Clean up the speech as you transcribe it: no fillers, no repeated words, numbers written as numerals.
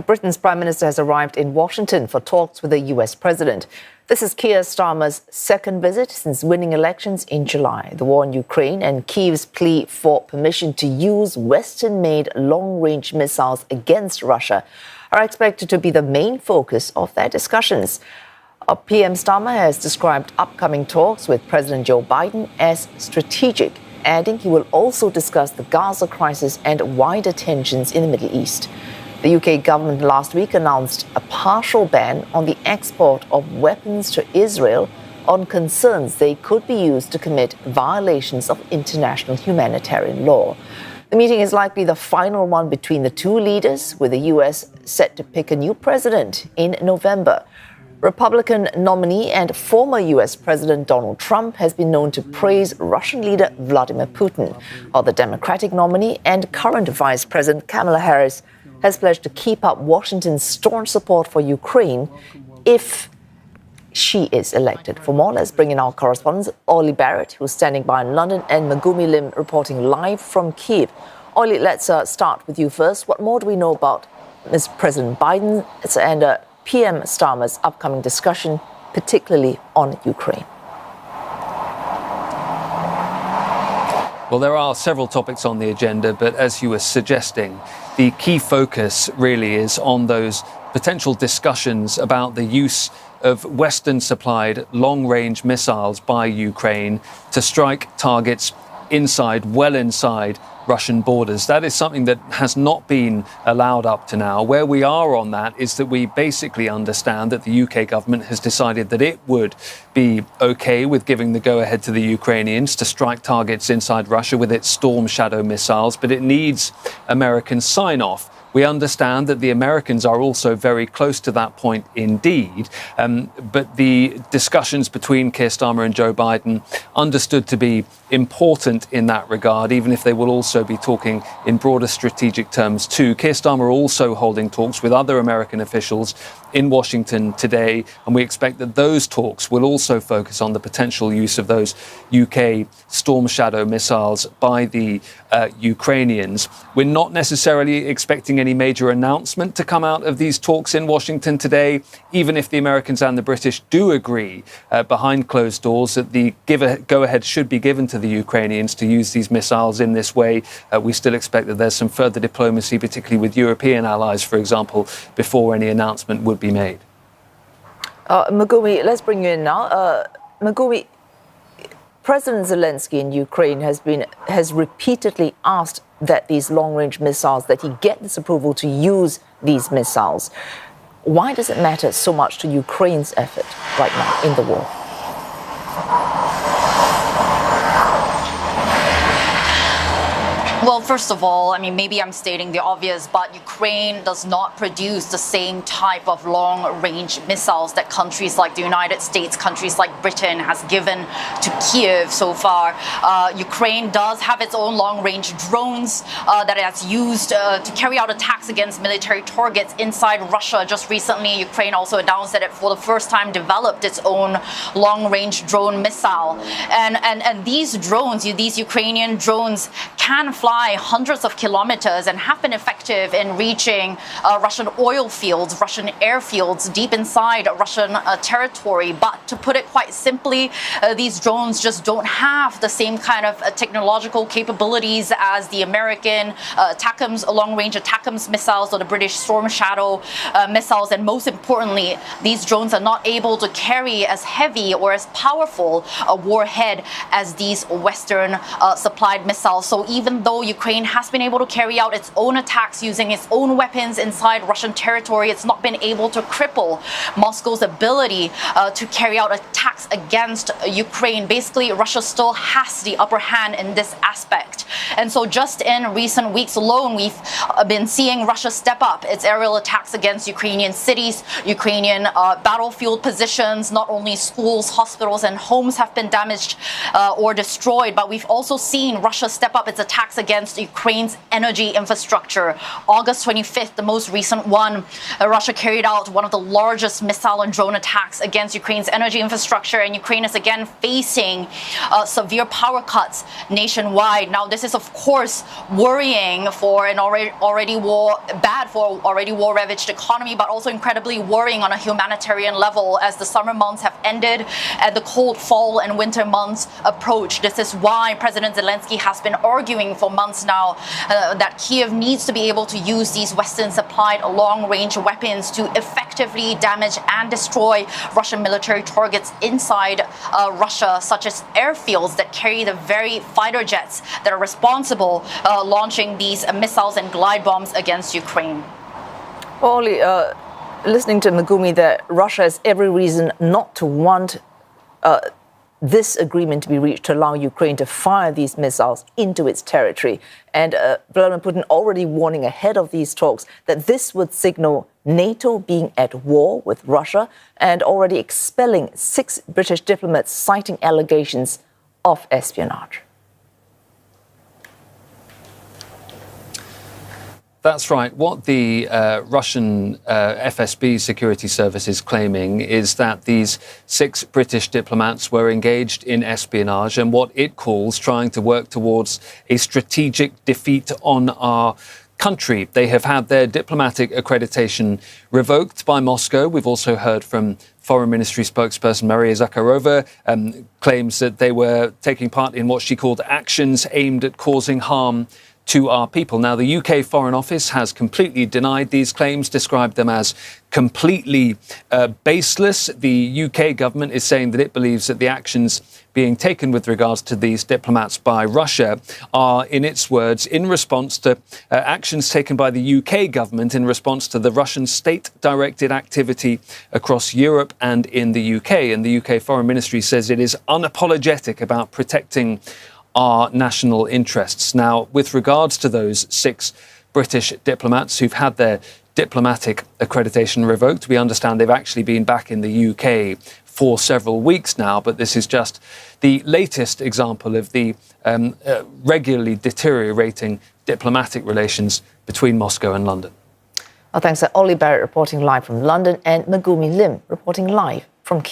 Britain's Prime Minister has arrived in Washington for talks with the US President. This is Keir Starmer's second visit since winning elections in July. The war in Ukraine and Kyiv's plea for permission to use Western-made long-range missiles against Russia are expected to be the main focus of their discussions. PM Starmer has described upcoming talks with President Joe Biden as strategic, adding he will also discuss the Gaza crisis and wider tensions in the Middle East. The UK government last week announced a partial ban on the export of weapons to Israel on concerns they could be used to commit violations of international humanitarian law. The meeting is likely the final one between the two leaders, with the US set to pick a new president in November. Republican nominee and former US President Donald Trump has been known to praise Russian leader Vladimir Putin, while the Democratic nominee and current Vice President Kamala Harris has pledged to keep up Washington's staunch support for Ukraine if she is elected. For more, let's bring in our correspondent, Olly Barratt, who's standing by in London, and Megumi reporting live from Kyiv. Olly, let's start with you first. What more do we know about Mr. President Biden and PM Starmer's upcoming discussion, particularly on Ukraine? Well, there are several topics on the agenda, but as you were suggesting, the key focus really is on those potential discussions about the use of Western-supplied long-range missiles by Ukraine to strike targets well inside Russian borders. That is something that has not been allowed up to now. Where we are on that is that we basically understand that the UK government has decided that it would be okay with giving the go-ahead to the Ukrainians to strike targets inside Russia with its Storm Shadow missiles, but it needs American sign-off. We understand that the Americans are also very close to that point indeed, but the discussions between Keir Starmer and Joe Biden understood to be important in that regard, even if they will also be talking in broader strategic terms too. Keir Starmer also holding talks with other American officials in Washington today, and we expect that those talks will also focus on the potential use of those UK Storm Shadow missiles by the Ukrainians. We're not necessarily expecting any major announcement to come out of these talks in Washington today, even if the Americans and the British do agree behind closed doors that the go-ahead should be given to the Ukrainians to use these missiles in this way. We still expect that there's some further diplomacy, particularly with European allies, for example, before any announcement would be made. Megumi, let's bring you in now. Megumi, President Zelensky in Ukraine has repeatedly asked that these long-range missiles, that he get this approval to use these missiles. Why does it matter so much to Ukraine's effort right now in the war? Well, first of all, I mean, maybe I'm stating the obvious, but Ukraine does not produce the same type of long-range missiles that countries like the United States, countries like Britain has given to Kyiv so far. Ukraine does have its own long-range drones that it has used to carry out attacks against military targets inside Russia. Just recently, Ukraine also announced that it, for the first time, developed its own long-range drone missile. And these drones, these Ukrainian drones, can fly hundreds of kilometers and have been effective in reaching Russian oil fields, Russian airfields deep inside Russian territory. But to put it quite simply, these drones just don't have the same kind of technological capabilities as the American long-range ATACMS missiles or the British Storm Shadow missiles. And most importantly, these drones are not able to carry as heavy or as powerful a warhead as these Western supplied missiles. So even though Ukraine has been able to carry out its own attacks using its own weapons inside Russian territory, it's not been able to cripple Moscow's ability to carry out attacks against Ukraine. Basically, Russia still has the upper hand in this aspect. And so just in recent weeks alone, we've been seeing Russia step up its aerial attacks against Ukrainian cities, Ukrainian battlefield positions. Not only schools, hospitals, and homes have been damaged or destroyed, but we've also seen Russia step up its attacks against Ukraine's energy infrastructure. August 25th, the most recent one, Russia carried out one of the largest missile and drone attacks against Ukraine's energy infrastructure, and Ukraine is again facing severe power cuts nationwide. Now, this this is, of course, worrying for an already war-ravaged economy, but also incredibly worrying on a humanitarian level as the summer months have ended and the cold fall and winter months approach. This is why President Zelensky has been arguing for months now that Kyiv needs to be able to use these Western-supplied long-range weapons to effectively damage and destroy Russian military targets inside Russia, such as airfields that carry the very fighter jets that are responsible launching these missiles and glide bombs against Ukraine. Well, Olly, listening to Megumi, that Russia has every reason not to want this agreement to be reached to allow Ukraine to fire these missiles into its territory. And Vladimir Putin already warning ahead of these talks that this would signal NATO being at war with Russia and already expelling 6 British diplomats citing allegations of espionage. That's right. What the Russian FSB security service is claiming is that these 6 British diplomats were engaged in espionage and what it calls trying to work towards a strategic defeat on our country. They have had their diplomatic accreditation revoked by Moscow. We've also heard from Foreign Ministry spokesperson Maria Zakharova claims that they were taking part in what she called actions aimed at causing harm to our people. Now, the UK Foreign Office has completely denied these claims, described them as completely baseless. The UK government is saying that it believes that the actions being taken with regards to these diplomats by Russia are, in its words, in response to actions taken by the UK government in response to the Russian state-directed activity across Europe and in the UK. And the UK Foreign Ministry says it is unapologetic about protecting our national interests. Now, with regards to those 6 British diplomats who've had their diplomatic accreditation revoked, we understand they've actually been back in the UK for several weeks now, but this is just the latest example of the regularly deteriorating diplomatic relations between Moscow and London. Well, thanks to Olly Barratt reporting live from London and Megumi Lim reporting live from Kyiv.